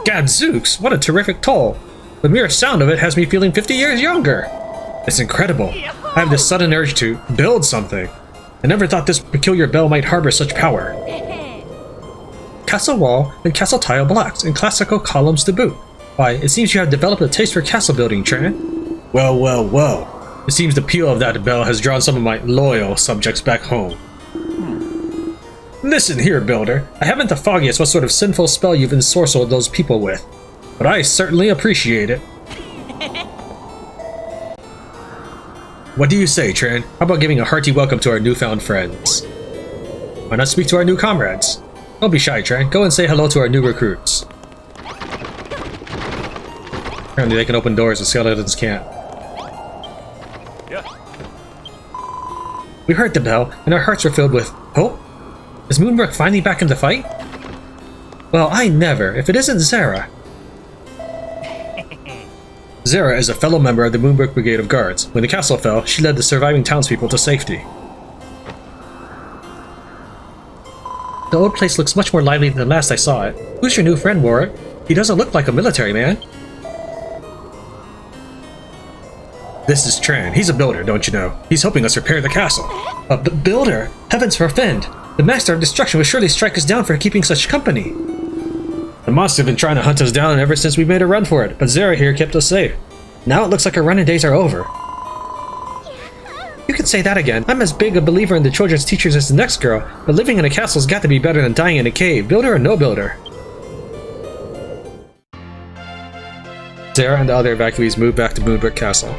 Gadzooks, what a terrific toll. The mere sound of it has me feeling 50 years younger. It's incredible. I have this sudden urge to build something. I never thought this peculiar bell might harbor such power. Castle wall and castle tile blocks and classical columns to boot. Why, it seems you have developed a taste for castle building, Tran. Well, well, well. It seems the peal of that bell has drawn some of my loyal subjects back home. Listen here, builder. I haven't the foggiest what sort of sinful spell you've ensorcelled those people with, but I certainly appreciate it. What do you say, Tran? How about giving a hearty welcome to our newfound friends? Why not speak to our new comrades? Don't be shy, Tran. Go and say hello to our new recruits. Apparently they can open doors and skeletons can't. Yeah. We heard the bell, and our hearts were filled with hope. Is Moonbrooke finally back in the fight? Well, I never, if it isn't Zara. Zara is a fellow member of the Moonbrooke Brigade of Guards. When the castle fell, she led the surviving townspeople to safety. The old place looks much more lively than last I saw it. Who's your new friend, Warwick? He doesn't look like a military man. This is Tran. He's a builder, don't you know? He's helping us repair the castle. A builder? Heavens forfend! The Master of Destruction will surely strike us down for keeping such company. The monsters have been trying to hunt us down ever since we made a run for it, but Zara here kept us safe. Now it looks like our running days are over. You can say that again. I'm as big a believer in the children's teachers as the next girl, but living in a castle's got to be better than dying in a cave, builder or no builder. Zara and the other evacuees moved back to Moonbrooke Castle.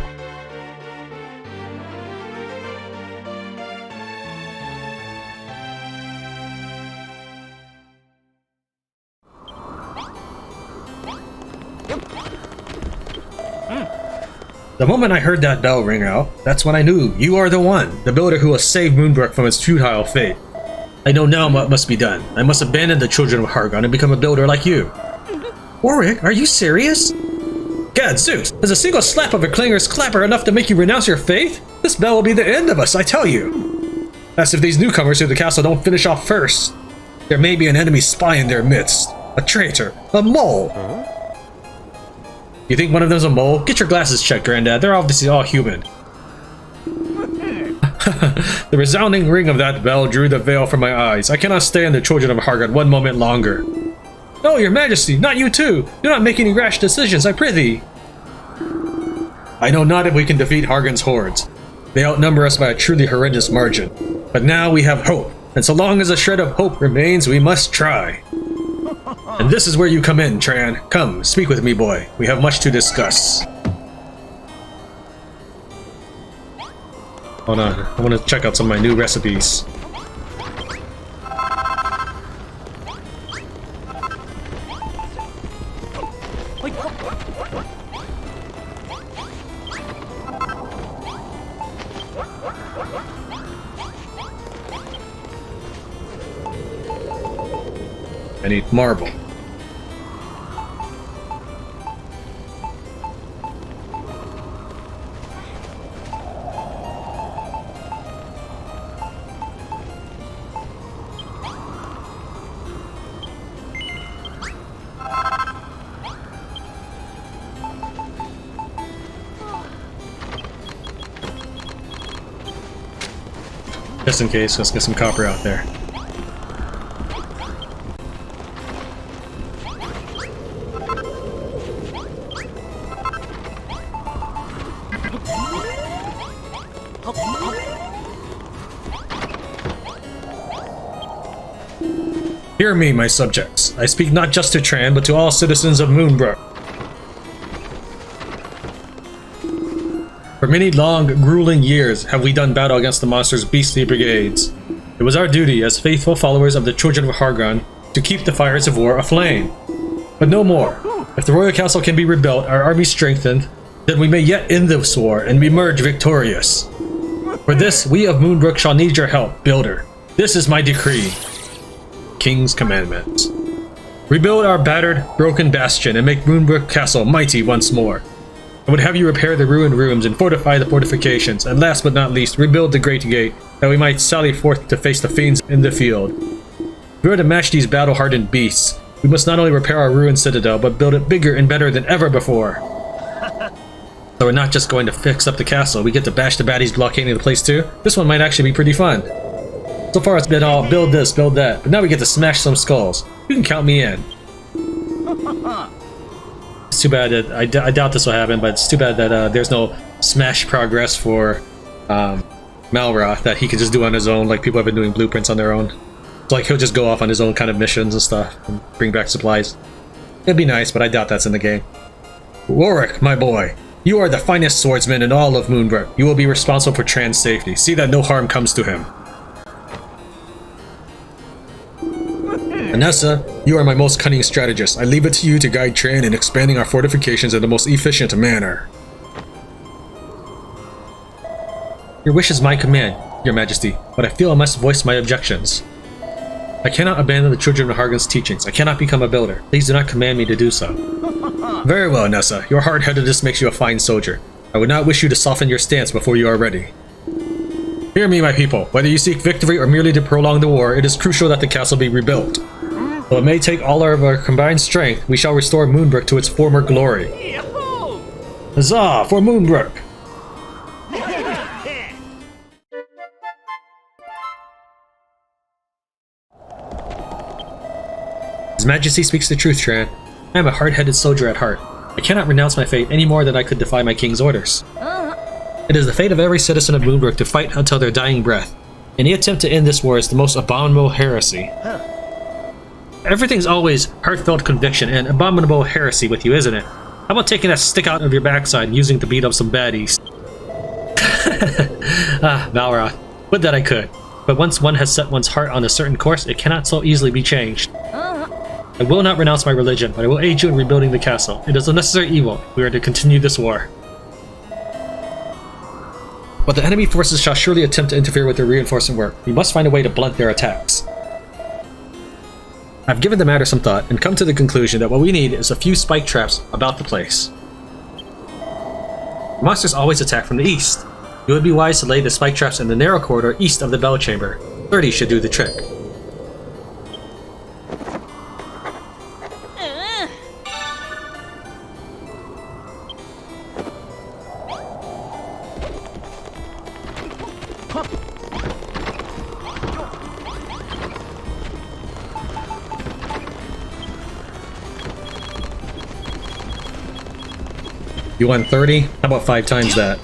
The moment I heard that bell ring out, that's when I knew you are the one, the builder who will save Moonbrooke from its futile fate. I know now what must be done. I must abandon the children of Hargon and become a builder like you. Warwick, are you serious? Gadzooks, is a single slap of a clanger's clapper enough to make you renounce your faith? This bell will be the end of us, I tell you. As if these newcomers to the castle don't finish off first. There may be an enemy spy in their midst. A traitor. A mole. You think one of them's a mole? Get your glasses checked, Granddad. They're obviously all human. The resounding ring of that bell drew the veil from my eyes. I cannot stand the children of Hargon one moment longer. No, your majesty, not you too. Do not make any rash decisions, I prithee. I know not if we can defeat Hargon's hordes. They outnumber us by a truly horrendous margin. But now we have hope, and so long as a shred of hope remains, we must try. And this is where you come in, Tran. Come, speak with me, boy. We have much to discuss. Hold on, I want to check out some of my new recipes. I need marble. Just in case, let's get some copper out there. Hear me, my subjects. I speak not just to Tran, but to all citizens of Moonbrooke. For many long, grueling years have we done battle against the monster's beastly brigades. It was our duty as faithful followers of the children of Hargon to keep the fires of war aflame. But no more. If the royal castle can be rebuilt, our army strengthened, then we may yet end this war and emerge victorious. For this, we of Moonbrooke shall need your help, builder. This is my decree. King's commandment. Rebuild our battered, broken bastion and make Moonbrooke Castle mighty once more. I would have you repair the ruined rooms and fortify the fortifications, and last but not least, rebuild the great gate, that we might sally forth to face the fiends in the field. If we are to match these battle-hardened beasts, We must not only repair our ruined citadel, but build it bigger and better than ever before. So we're not just going to fix up the castle, we get to bash the baddies blockading the place too? This one might actually be pretty fun. So far it's been all build this, build that, but now we get to smash some skulls. You can count me in. It's too bad that, I doubt this will happen, but it's too bad that there's no smash progress for Malroth that he can just do on his own, like people have been doing blueprints on their own. So like he'll just go off on his own kind of missions and stuff, and bring back supplies. It'd be nice, but I doubt that's in the game. Warwick, my boy, you are the finest swordsman in all of Moonbrooke. You will be responsible for Tran's safety. See that no harm comes to him. Anessa, you are my most cunning strategist. I leave it to you to guide Tran in expanding our fortifications in the most efficient manner. Your wish is my command, Your Majesty, but I feel I must voice my objections. I cannot abandon the children of Hargan's teachings. I cannot become a builder. Please do not command me to do so. Very well, Nessa. Your hard-headedness makes you a fine soldier. I would not wish you to soften your stance before you are ready. Hear me, my people. Whether you seek victory or merely to prolong the war, it is crucial that the castle be rebuilt. Though it may take all of our combined strength, we shall restore Moonbrooke to its former glory. Huzzah for Moonbrooke! His Majesty speaks the truth, Tran. I am a hard-headed soldier at heart. I cannot renounce my fate any more than I could defy my king's orders. It is the fate of every citizen of Moonbrooke to fight until their dying breath. Any attempt to end this war is the most abominable heresy. Everything's always heartfelt conviction and abominable heresy with you, isn't it? How about taking that stick out of your backside and using it to beat up some baddies? Malroth. Would that I could. But once one has set one's heart on a certain course, it cannot so easily be changed. I will not renounce my religion, but I will aid you in rebuilding the castle. It is a necessary evil if we are to continue this war. But the enemy forces shall surely attempt to interfere with their reinforcement work. We must find a way to blunt their attacks. I've given the matter some thought and come to the conclusion that what we need is a few spike traps about the place. Monsters always attack from the east. It would be wise to lay the spike traps in the narrow corridor east of the bell chamber. 30 should do the trick. You want 30? How about 5 times that?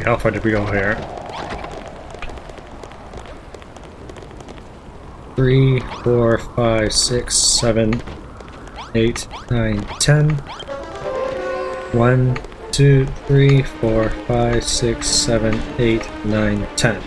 How far did we go here? 3, 4, 5, 6, 7, 8, 9, 10. 1, 2, 3, 4, 5, 6, 7, 8, 9, 10.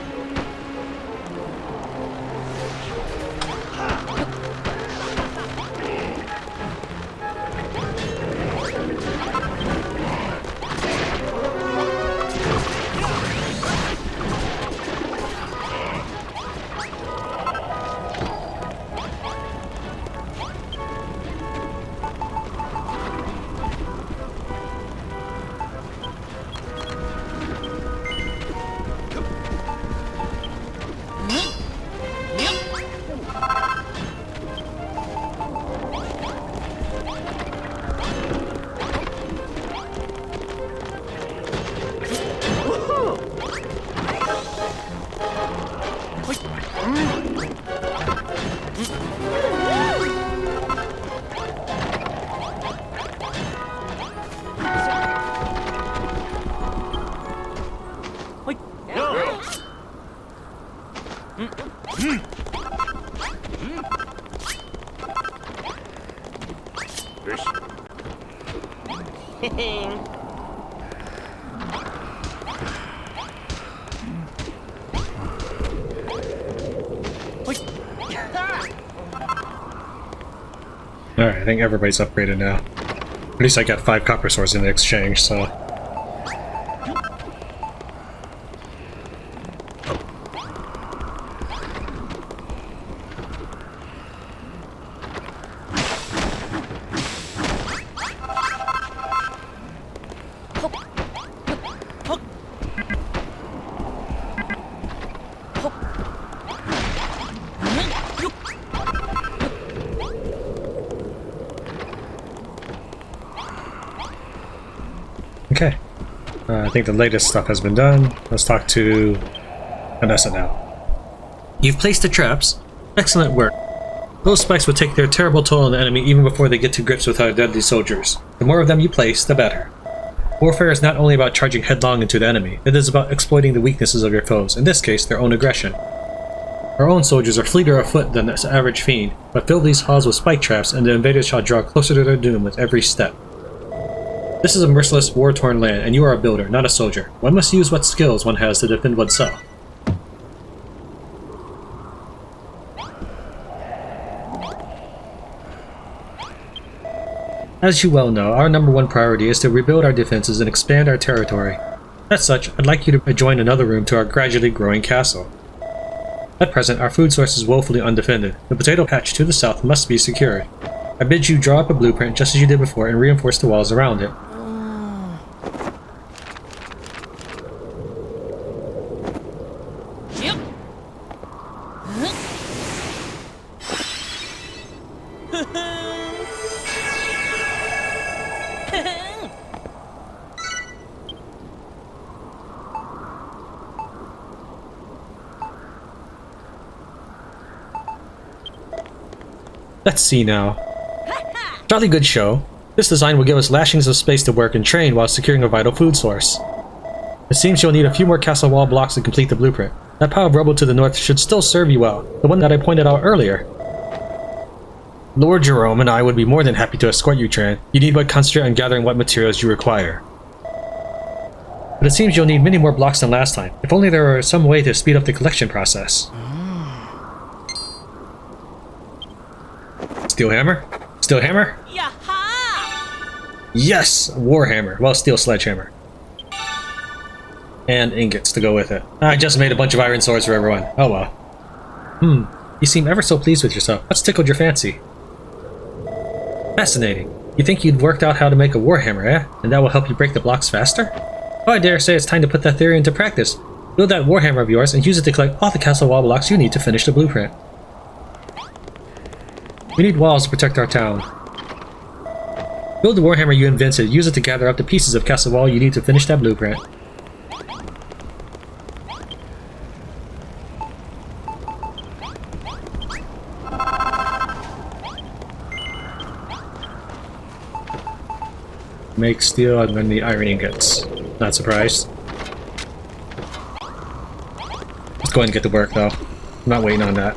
Alright, I think everybody's upgraded now. At least I got 5 copper swords in the exchange, so... Okay. I think the latest stuff has been done. Let's talk to Vanessa now. You've placed the traps. Excellent work. Those spikes will take their terrible toll on the enemy even before they get to grips with our deadly soldiers. The more of them you place, the better. Warfare is not only about charging headlong into the enemy, it is about exploiting the weaknesses of your foes, in this case, their own aggression. Our own soldiers are fleeter of foot than the average fiend, but fill these halls with spike traps and the invaders shall draw closer to their doom with every step. This is a merciless, war-torn land, and you are a builder, not a soldier. One must use what skills one has to defend oneself. As you well know, our number one priority is to rebuild our defenses and expand our territory. As such, I'd like you to join another room to our gradually growing castle. At present, our food source is woefully undefended. The potato patch to the south must be secured. I bid you draw up a blueprint just as you did before and reinforce the walls around it. Let's see now. Jolly good show. This design will give us lashings of space to work and train while securing a vital food source. It seems you'll need a few more castle wall blocks to complete the blueprint. That pile of rubble to the north should still serve you well, the one that I pointed out earlier. Lord Jerome and I would be more than happy to escort you, Tran. You need but concentrate on gathering what materials you require. But it seems you'll need many more blocks than last time. If only there were some way to speed up the collection process. Steel hammer? Steel hammer? Yes! Warhammer. Well, steel sledgehammer. And ingots to go with it. I just made a bunch of iron swords for everyone. Oh well. You seem ever so pleased with yourself. What's tickled your fancy? Fascinating. You think you'd worked out how to make a warhammer, eh? And that will help you break the blocks faster? Oh, I dare say it's time to put that theory into practice. Build that warhammer of yours and use it to collect all the castle wall blocks you need to finish the blueprint. We need walls to protect our town. Build the warhammer you invented. Use it to gather up the pieces of castle wall you need to finish that blueprint. Make steel and then the iron ingots. Not surprised. Let's go ahead and get to work though. I'm not waiting on that.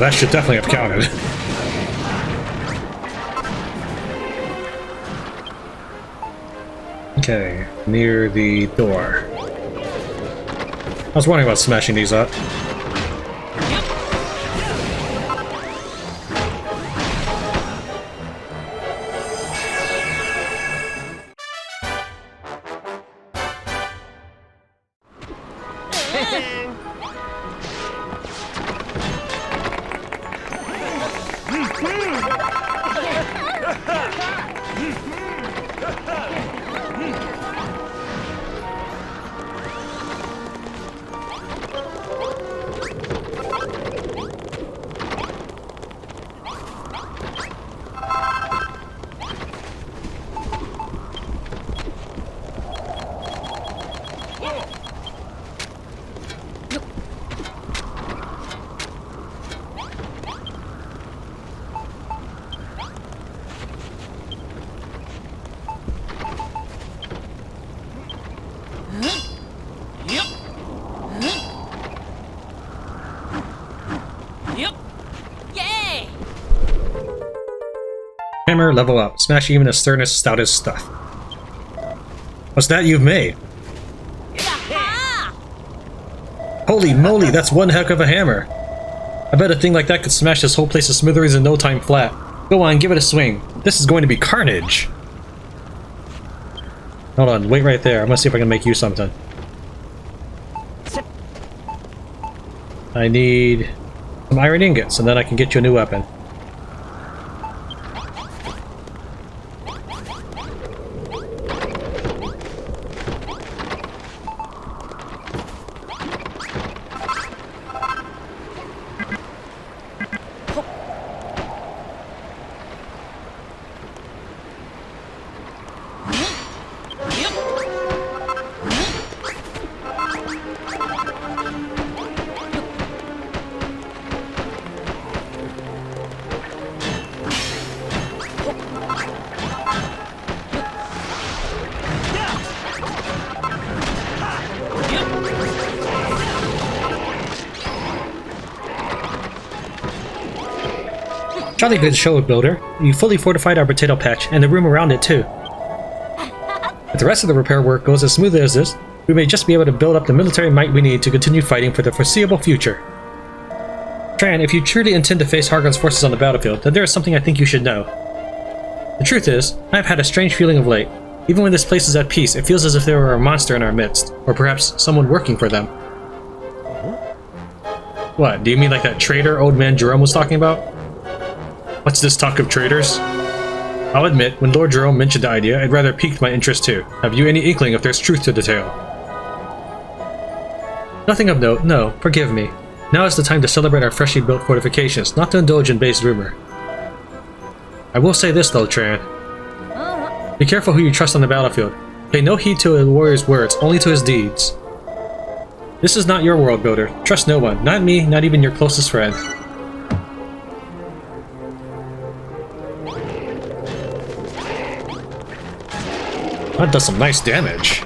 That should definitely have counted. Okay, near the door. I was wondering about smashing these up. Hammer, level up. Smash even the sternest, stoutest stuff. What's that you've made? Holy moly, that's one heck of a hammer. I bet a thing like that could smash this whole place to smithereens in no time flat. Go on, give it a swing. This is going to be carnage. Hold on, wait right there. I'm gonna see if I can make you something. I need some iron ingots, and then I can get you a new weapon. Jolly good show, Builder. You fully fortified our potato patch, and the room around it too. If the rest of the repair work goes as smoothly as this, we may just be able to build up the military might we need to continue fighting for the foreseeable future. Tran, if you truly intend to face Hargon's forces on the battlefield, then there is something I think you should know. The truth is, I have had a strange feeling of late. Even when this place is at peace, it feels as if there were a monster in our midst, or perhaps someone working for them. What, do you mean like that traitor old man Jerome was talking about? What's this talk of traitors? I'll admit, when Lord Jerome mentioned the idea, it rather piqued my interest too. Have you any inkling if there's truth to the tale? Nothing of note, no, forgive me. Now is the time to celebrate our freshly built fortifications, not to indulge in base rumor. I will say this though, Tran. Be careful who you trust on the battlefield. Pay no heed to a warrior's words, only to his deeds. This is not your world, Builder. Trust no one, not me, not even your closest friend. That does some nice damage.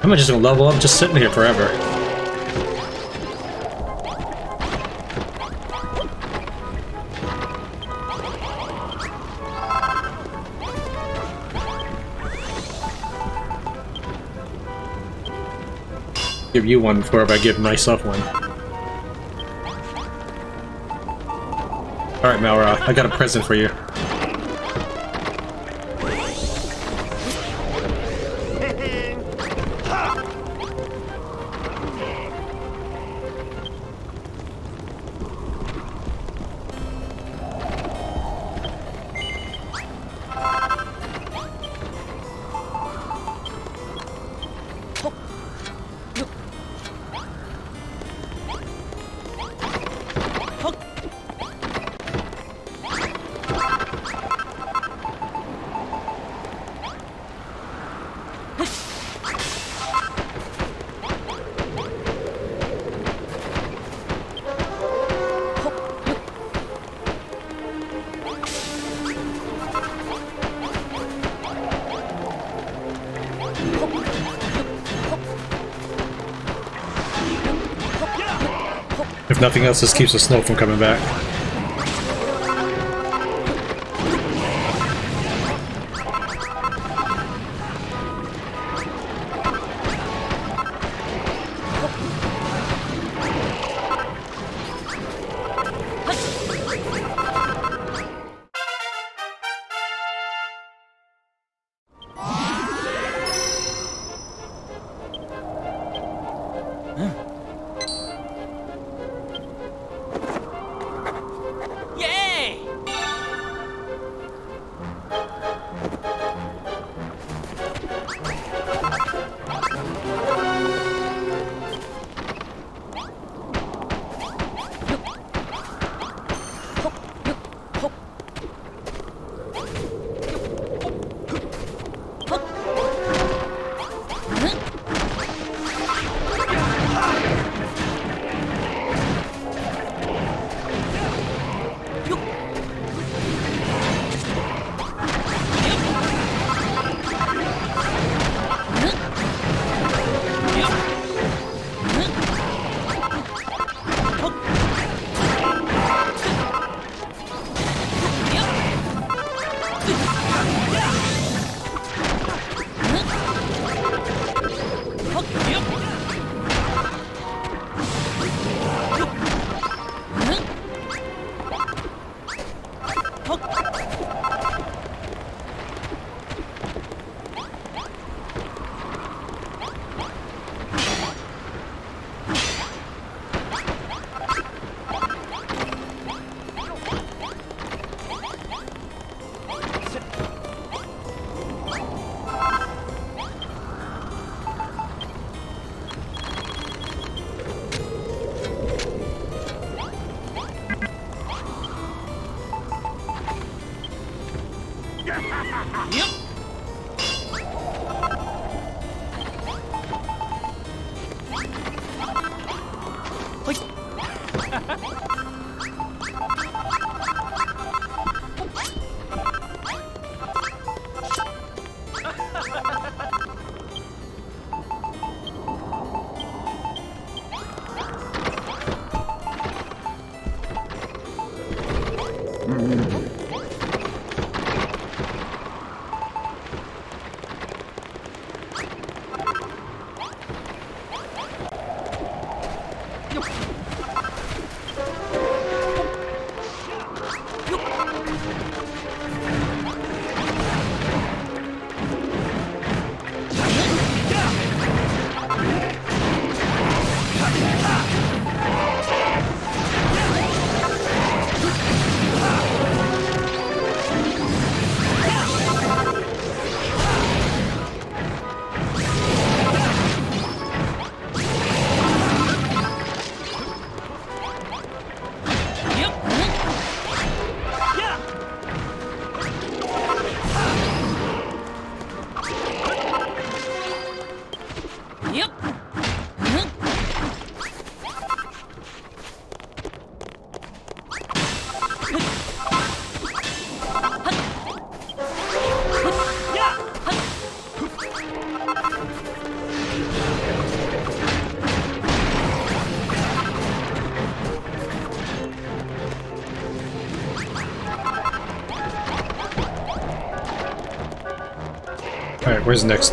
I'm just gonna level up just sitting here forever. Give you one before I give myself one. Alright, Malra, I got a present for you. If nothing else, this keeps the snow from coming back. Alright, where's next?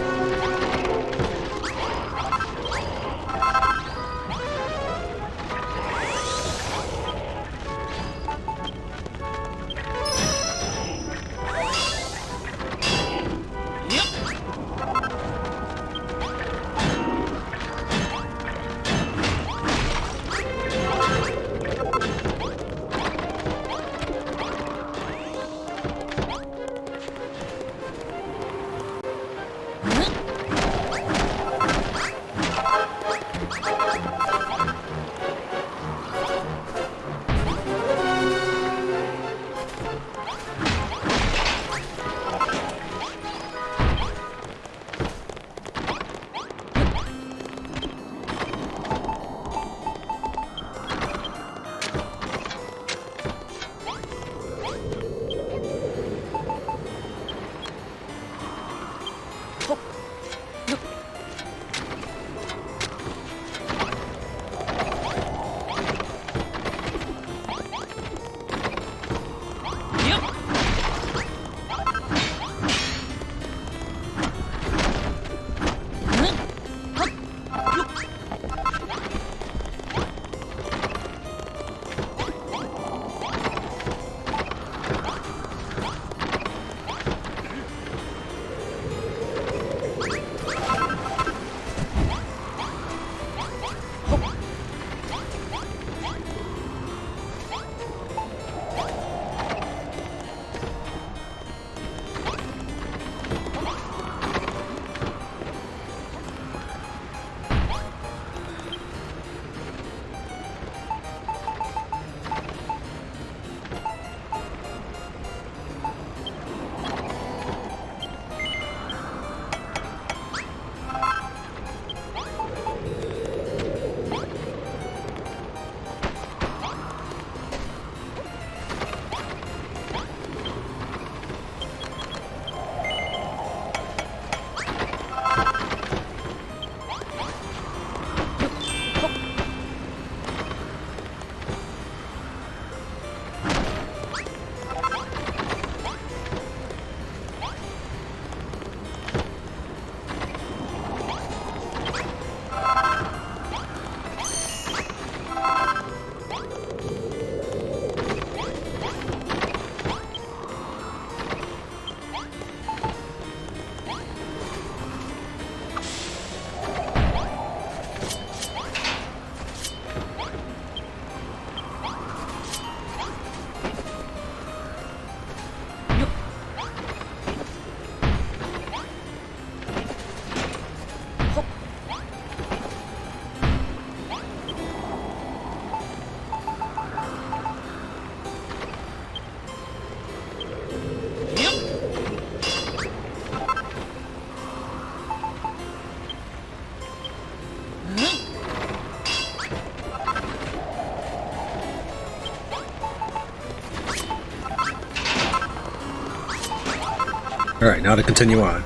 Alright, now to continue on.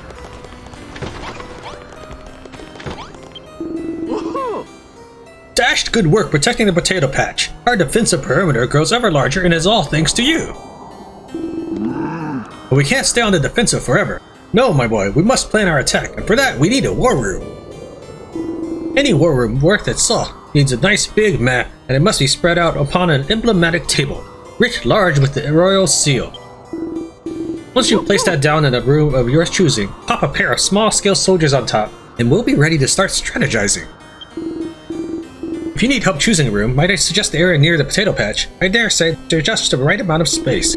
Dashed good work protecting the potato patch. Our defensive perimeter grows ever larger and is all thanks to you. But we can't stay on the defensive forever. No, my boy, we must plan our attack, and for that we need a war room. Any war room worth its salt needs a nice big map, and it must be spread out upon an emblematic table, writ large with the royal seal. Once you place that down in a room of your choosing, pop a pair of small-scale soldiers on top, and we'll be ready to start strategizing. If you need help choosing a room, might I suggest the area near the potato patch? I dare say there's just the right amount of space.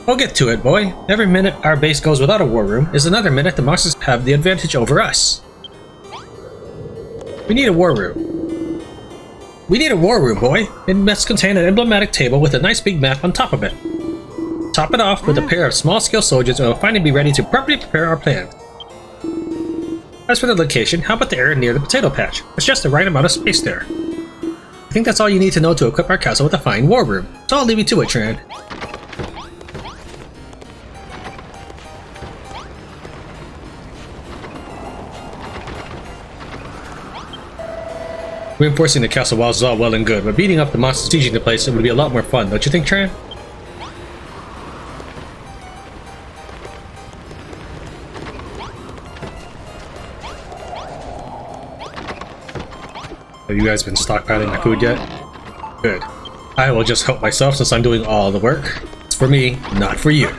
We'll get to it, boy. Every minute our base goes without a war room is another minute the monsters have the advantage over us. We need a war room. We need a war room, boy. It must contain an emblematic table with a nice big map on top of it. Top it off with a pair of small-scale soldiers and we'll finally be ready to properly prepare our plans. As for the location, how about the area near the potato patch? There's just the right amount of space there. I think that's all you need to know to equip our castle with a fine war room. So I'll leave you to it, Tran. Reinforcing the castle walls is all well and good, but beating up the monsters sieging the place would be a lot more fun, don't you think, Tran? Have you guys been stockpiling my food yet? Good. I will just help myself since I'm doing all the work. It's for me, not for you.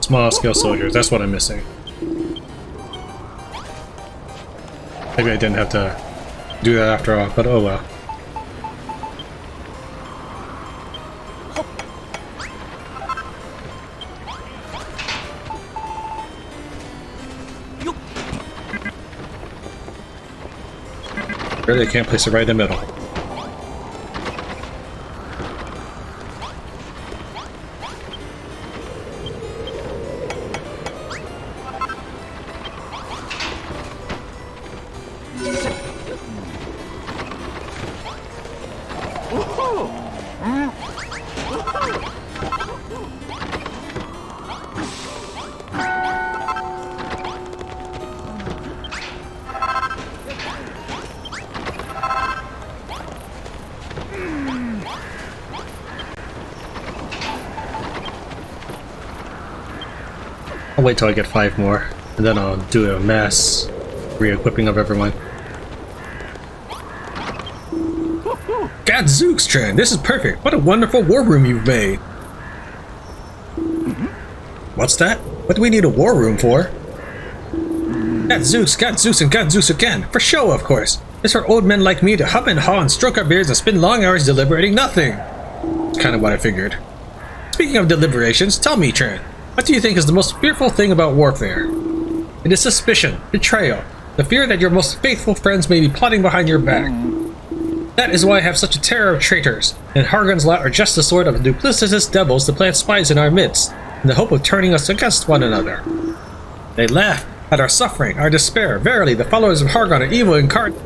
Small scale soldiers, that's what I'm missing. Maybe I didn't have to do that after all, but oh well. Really, I can't place it right in the middle. I'll wait till I get 5 more, and then I'll do a mass re-equipping of everyone. Gadzooks, Tran! This is perfect! What a wonderful war room you've made! What's that? What do we need a war room for? Gadzooks, Gadzooks, and Gadzooks again! For show, of course! It's for old men like me to hum and haw and stroke our beards and spend long hours deliberating nothing! It's kind of what I figured. Speaking of deliberations, tell me, Tran, what do you think is the most fearful thing about warfare? It is suspicion, betrayal, the fear that your most faithful friends may be plotting behind your back. That is why I have such a terror of traitors, and Hargon's lot are just the sort of duplicitous devils to plant spies in our midst, in the hope of turning us against one another. They laugh at our suffering, our despair. Verily, the followers of Hargon are evil incarnate.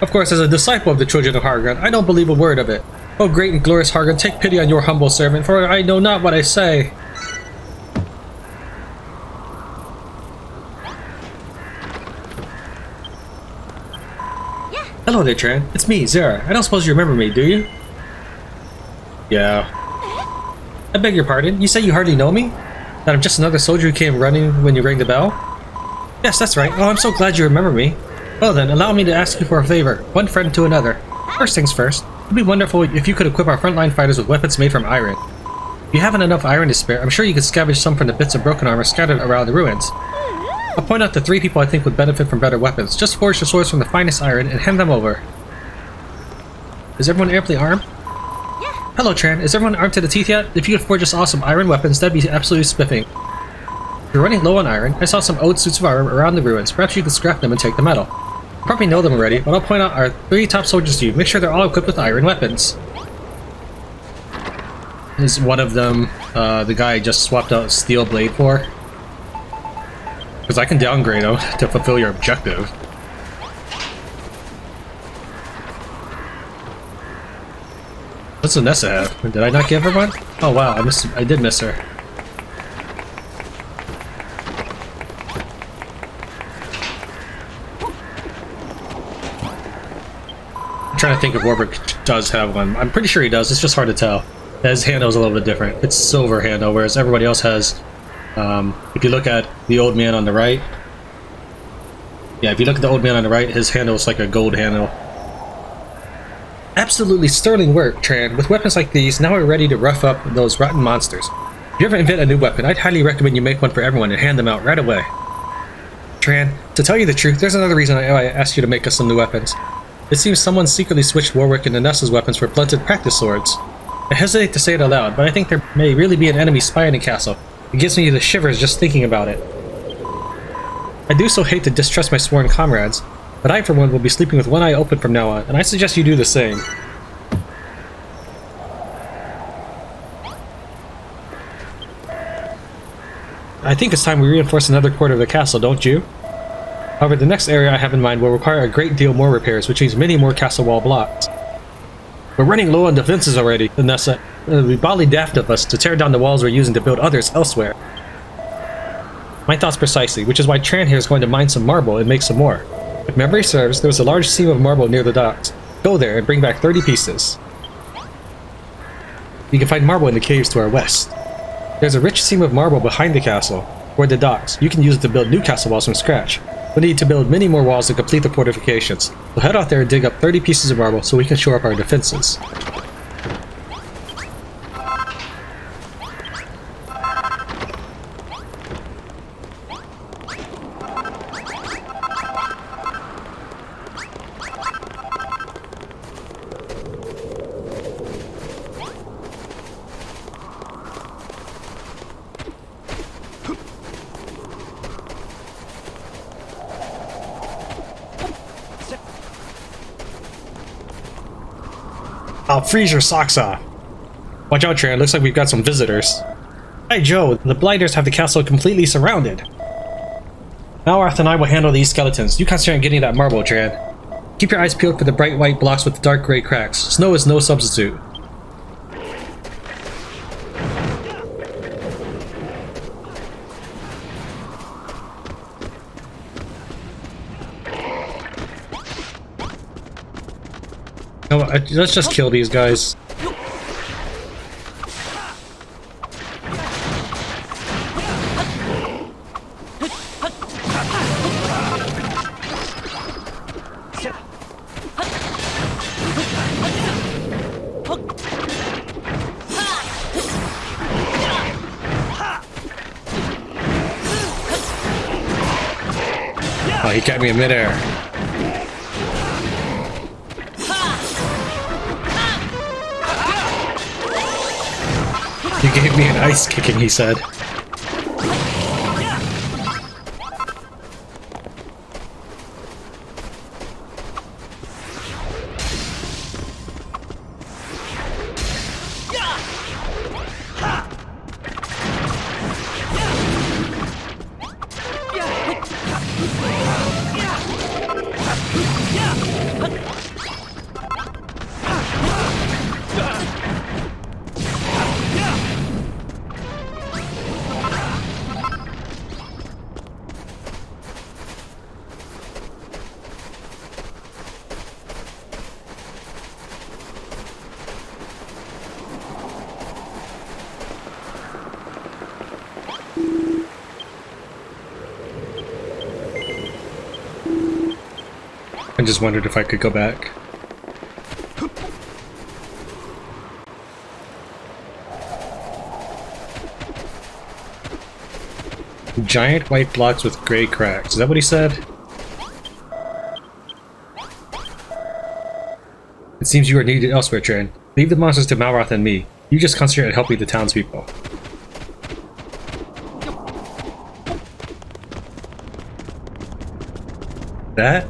Of course, as a disciple of the children of Hargon, I don't believe a word of it. O great and glorious Hargon, take pity on your humble servant, for I know not what I say. Hello there, Tran. It's me, Zara. I don't suppose you remember me, do you? Yeah. I beg your pardon? You say you hardly know me? That I'm just another soldier who came running when you rang the bell? Yes, that's right. Oh, I'm so glad you remember me. Well then, allow me to ask you for a favor. One friend to another. First things first. It'd be wonderful if you could equip our frontline fighters with weapons made from iron. If you haven't enough iron to spare, I'm sure you could scavenge some from the bits of broken armor scattered around the ruins. I'll point out the 3 people I think would benefit from better weapons. Just forge the swords from the finest iron and hand them over. Is everyone amply armed? Hello, Tran. Is everyone armed to the teeth yet? If you could forge us awesome iron weapons, that'd be absolutely spiffing. If you're running low on iron, I saw some old suits of armor around the ruins. Perhaps you could scrap them and take the metal. You probably know them already, but I'll point out our 3 top soldiers to you. Make sure they're all equipped with iron weapons. Is one of them the guy I just swapped out steel blade for? Because I can downgrade him to fulfill your objective. What's Vanessa have? Did I not give her one? Oh wow, I did miss her. I'm trying to think if Moonbrooke does have one. I'm pretty sure he does, it's just hard to tell. His handle's a little bit different. It's silver handle, whereas everybody else has, if you look at the old man on the right, yeah, if you look at the old man on the right, his handle is like a gold handle. Absolutely sterling work, Tran. With weapons like these, now we're ready to rough up those rotten monsters. If you ever invent a new weapon, I'd highly recommend you make one for everyone and hand them out right away. Tran, to tell you the truth, there's another reason I asked you to make us some new weapons. It seems someone secretly switched Warwick and Nessa's weapons for blunted practice swords. I hesitate to say it aloud, but I think there may really be an enemy spy in the castle. It gives me the shivers just thinking about it. I do so hate to distrust my sworn comrades, but I for one will be sleeping with one eye open from now on, and I suggest you do the same. I think it's time we reinforce another quarter of the castle, don't you? However, the next area I have in mind will require a great deal more repairs, which means many more castle wall blocks. We're running low on defenses already, Vanessa. It would be bodily daft of us to tear down the walls we're using to build others elsewhere. My thoughts precisely, which is why Tran here is going to mine some marble and make some more. If memory serves, there was a large seam of marble near the docks. Go there and bring back 30 pieces. You can find marble in the caves to our west. There's a rich seam of marble behind the castle, or the docks. You can use it to build new castle walls from scratch. We'll need to build many more walls to complete the fortifications. So head out there and dig up 30 pieces of marble so we can shore up our defenses. I'll freeze your socks off. Watch out, Tran. Looks like we've got some visitors. Hey, Joe. The blighters have the castle completely surrounded. Malrath and I will handle these skeletons. You concentrate on getting that marble, Tran. Keep your eyes peeled for the bright white blocks with the dark gray cracks. Snow is no substitute. No, let's just kill these guys. Oh, he kept me in midair. You gave me an ice kicking, he said. I just wondered if I could go back. Giant white blocks with gray cracks. Is that what he said? It seems you are needed elsewhere, Tran. Leave the monsters to Malroth and me. You just concentrate on helping the townspeople. That?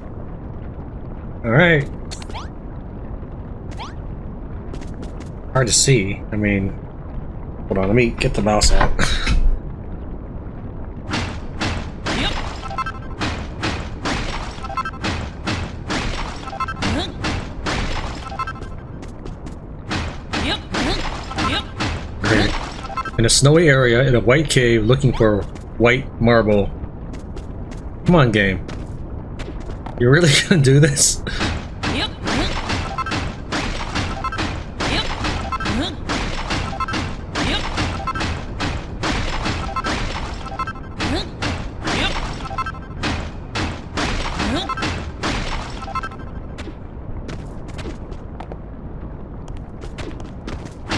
Alright. Hard to see. I mean... Hold on, let me get the mouse out. In a snowy area, in a white cave, looking for white marble. Come on, game. You're really gonna do this?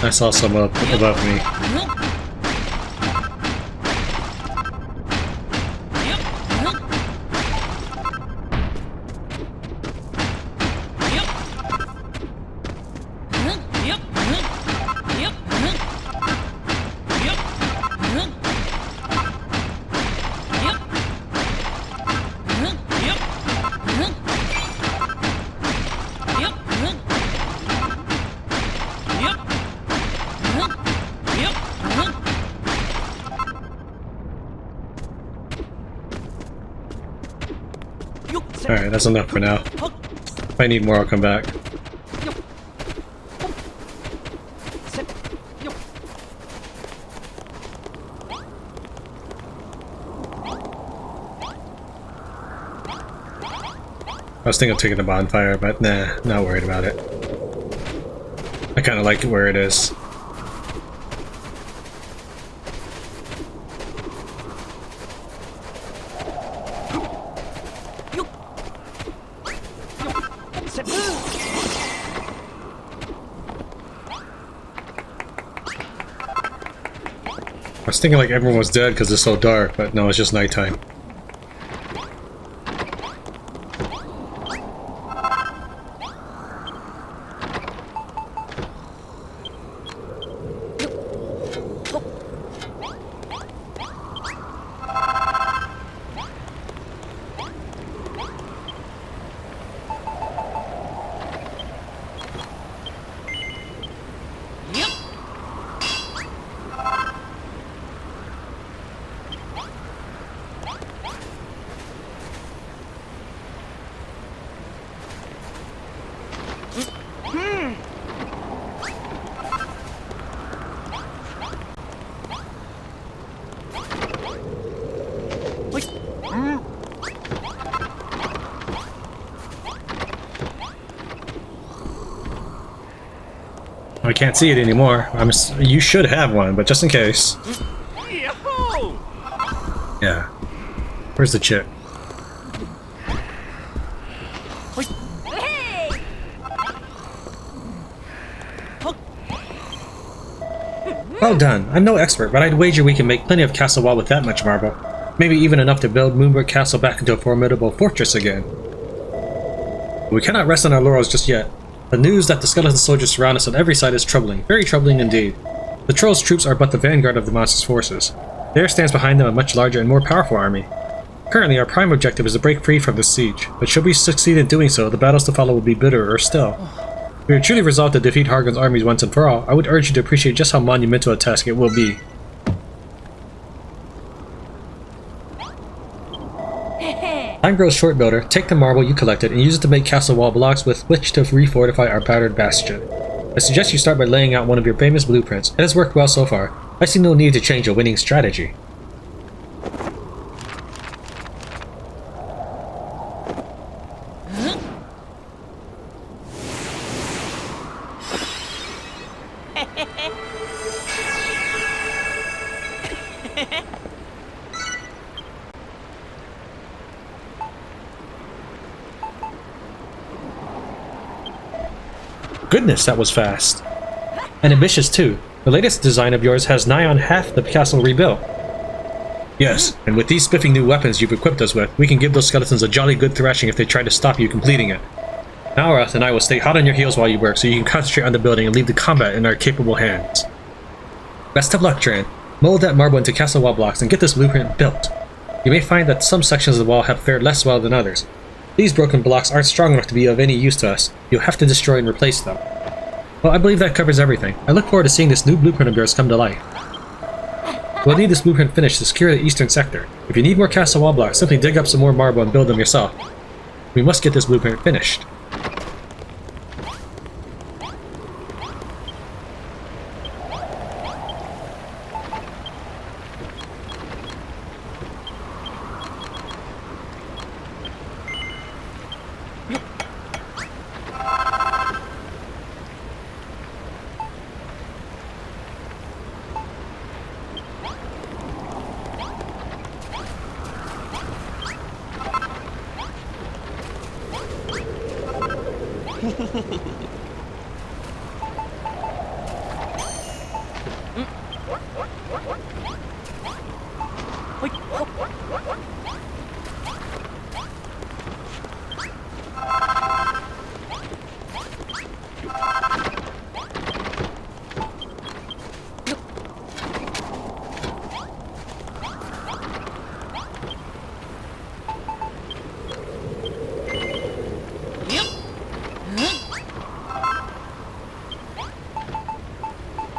I saw some up above me. Alright, that's enough for now. If I need more, I'll come back. I was thinking of taking the bonfire, but nah, not worried about it. I kind of like it where it is. I was thinking like everyone was dead because it's so dark, but no, it's just nighttime. I can't see it anymore. You should have one, but just in case. Yeah. Where's the chick? Well done. I'm no expert, but I'd wager we can make plenty of castle wall with that much marble. Maybe even enough to build Moonbrooke Castle back into a formidable fortress again. We cannot rest on our laurels just yet. The news that the skeleton soldiers surround us on every side is troubling, very troubling indeed. The Trolls' troops are but the vanguard of the monster's forces. There stands behind them a much larger and more powerful army. Currently, our prime objective is to break free from this siege, but should we succeed in doing so, the battles to follow will be bitterer still. If we are truly resolved to defeat Hargon's armies once and for all, I would urge you to appreciate just how monumental a task it will be. Time grows short, builder. Take the marble you collected and use it to make castle wall blocks with which to refortify our battered bastion. I suggest you start by laying out one of your famous blueprints. It has worked well so far. I see no need to change a winning strategy. Goodness, that was fast. And ambitious too. The latest design of yours has nigh on half the castle rebuilt. Yes, and with these spiffing new weapons you've equipped us with, we can give those skeletons a jolly good thrashing if they try to stop you completing it. Naurath and I will stay hot on your heels while you work so you can concentrate on the building and leave the combat in our capable hands. Best of luck, Tran. Mold that marble into castle wall blocks and get this blueprint built. You may find that some sections of the wall have fared less well than others. These broken blocks aren't strong enough to be of any use to us. You'll have to destroy and replace them. Well, I believe that covers everything. I look forward to seeing this new blueprint of yours come to life. We'll need this blueprint finished to secure the eastern sector. If you need more castle wall blocks, simply dig up some more marble and build them yourself. We must get this blueprint finished.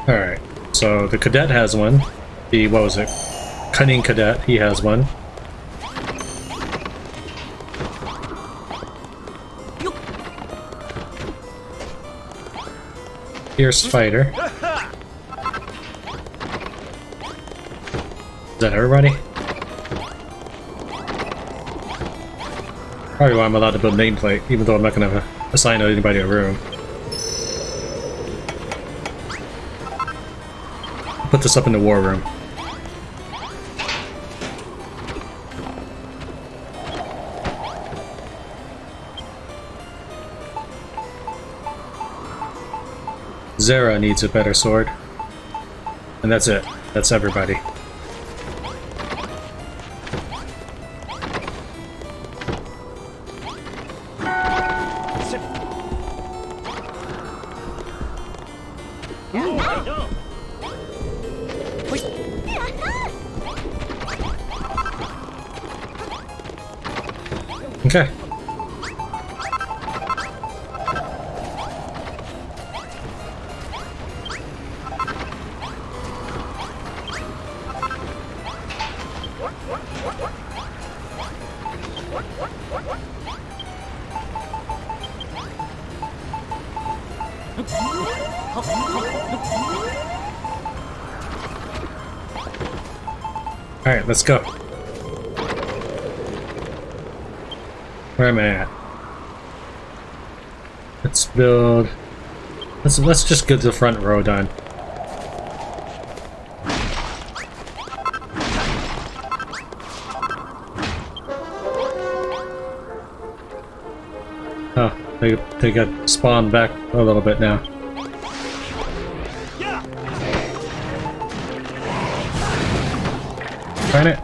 Alright, so the cadet has one. The, what was it? Cunning cadet, he has one. Fierce fighter. Is that everybody? Probably why I'm allowed to build nameplate, even though I'm not gonna assign anybody a room. Put this up in the war room. Zera needs a better sword. And that's it. That's everybody. Okay. Alright, let's go. Where am I at? Let's build... Let's just get the front row done. Oh, they got spawned back a little bit now. Trying it.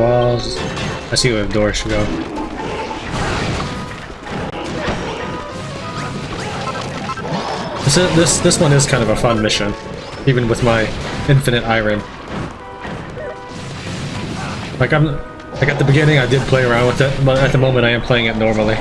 walls. I see where the door should go. This one is kind of a fun mission, even with my infinite iron. Like at the beginning I did play around with it, but at the moment I am playing it normally.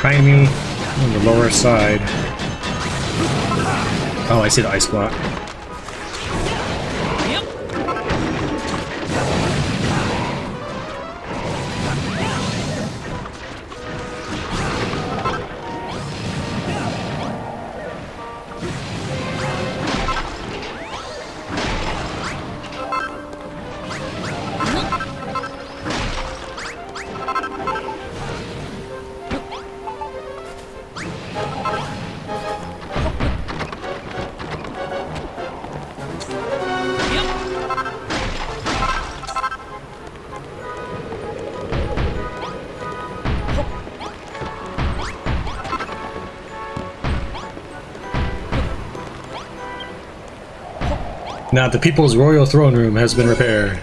Behind me on the lower side. Oh, I see the ice block. Now the People's Royal Throne Room has been repaired.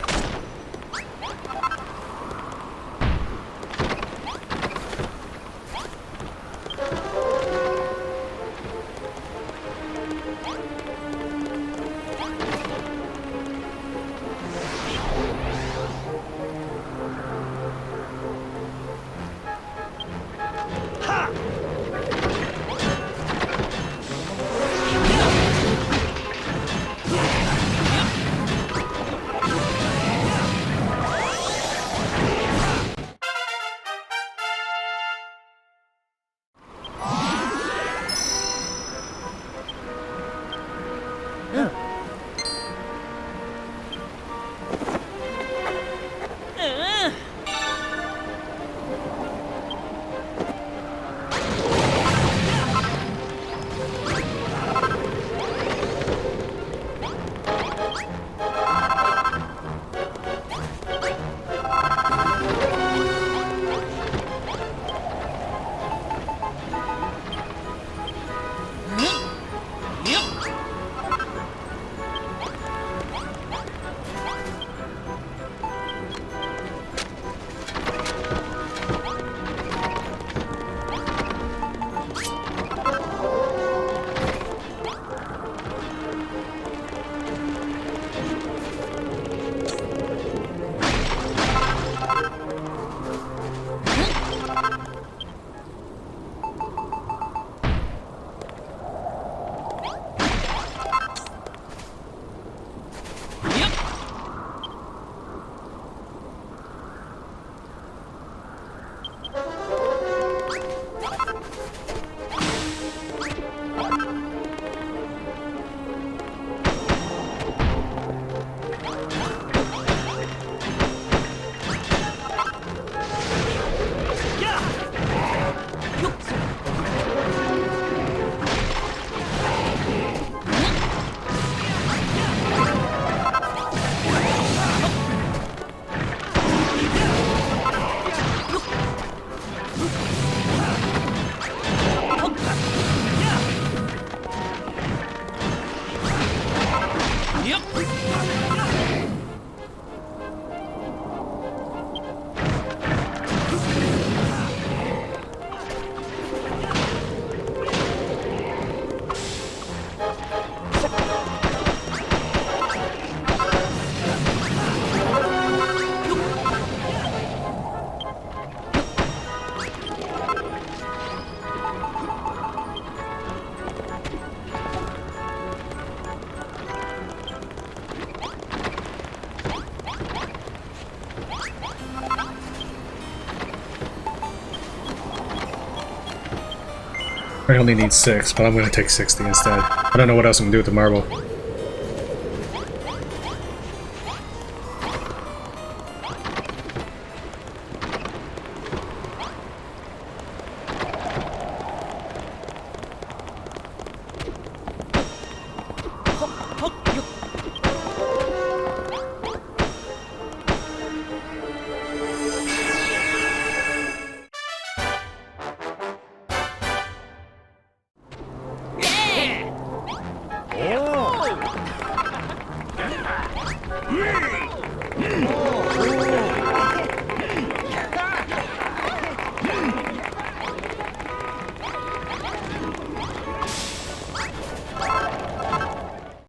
I only need 6, but I'm gonna take 60 instead. I don't know what else I'm gonna do with the marble.